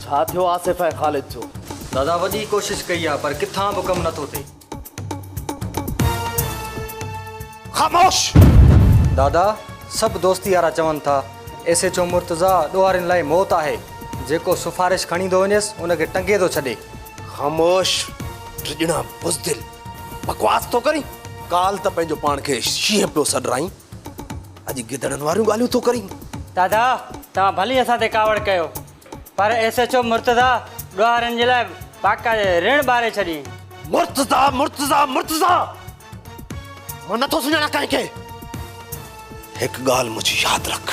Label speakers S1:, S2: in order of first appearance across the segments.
S1: छा थियो आसिफ ऐं ख़ालिद जो?
S2: दादा वॾी कोशिश कई आहे पर किथां बि कमु नथो थिए।
S1: ख़ामोश।
S2: दादा सभु दोस्ती यारा चवनि था SHO मुर्तज़ा ॾोहारियुनि लाइ मौत आहे। जेको सिफारिश खणी थो वञेसि उनखे टंगे थो छॾे।
S1: ख़ामोश टिजणा बुज़दिल बकवास तो करी। काल त पंहिंजो पाण खे शींहं पियो सॾराई, अॼु गिदड़नि वारियूं ॻाल्हियूं थो करी।
S3: दादा तव्हां भली असां ते कावड़ कयो पर SHO मुर्तज़ा ॾोहारियुनि जे लाइ बाक़ाइदे ऋण ॿारे छॾी।
S1: मुर्तज़ा मुर्तज़ा मुर्तज़ा मां नथो सुञाणा कंहिंखे। हिकु ॻाल्हि मुंहिंजी यादि रख,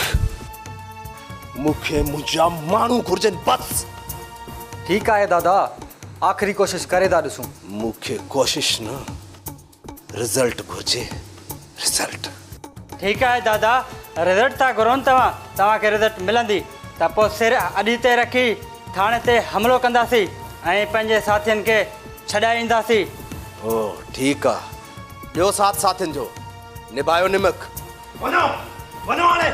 S1: मूंखे मुंहिंजा माण्हू घुर्जनि बस।
S2: ठीकु आहे दादा, आख़िरी कोशिश करे था ॾिसूं।
S1: मूंखे कोशिश न, रिज़ल्ट घुर्जे, रिज़ल्ट।
S3: ठीकु आहे दादा, रिज़ल्ट था घुरोनि तव्हांखे रिज़ल्ट मिलंदी त पोइ सिर अॾी ते रखी थाणे ते हमिलो कंदासीं ऐं पंहिंजे साथियुनि खे छॾाईंदासीं।
S1: ओ ठीकु आहे, ॿियो साथ साथियुनि जो निभायो निमक। वञो वञो हाणे।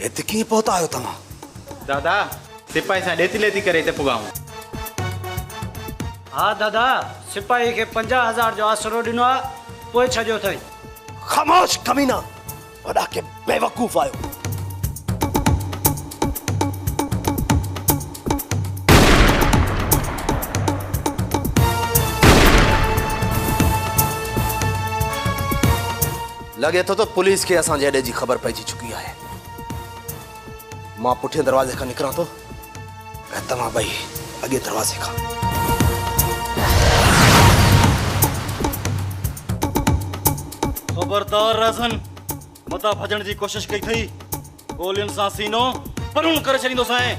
S1: हिते कीअं पहुता आहियो तव्हां?
S4: दादा सिपाही सां ॾेती लेती करे हिते पुगाऊं।
S5: हाँ दादा, सिपाही के 50,000 जो आसरो ॾिनो आहे, पोइ छॾियो अथई।
S1: ख़ामोश कमीना, वॾा के बेवकूफ़ आहियो। लॻे थो त पुलिस खे असांजे अॾे जी ख़बर पइजी चुकी आहे। मां पुठिएं दरवाज़े खां निकिरां थो ऐं तव्हां ॿई अॻे दरवाज़े खां।
S6: खबरदार राज़न, मता भॼण जी कोशिश कई थई, गोलियुनि सां सीनो परूं करे छॾींदोसांइ।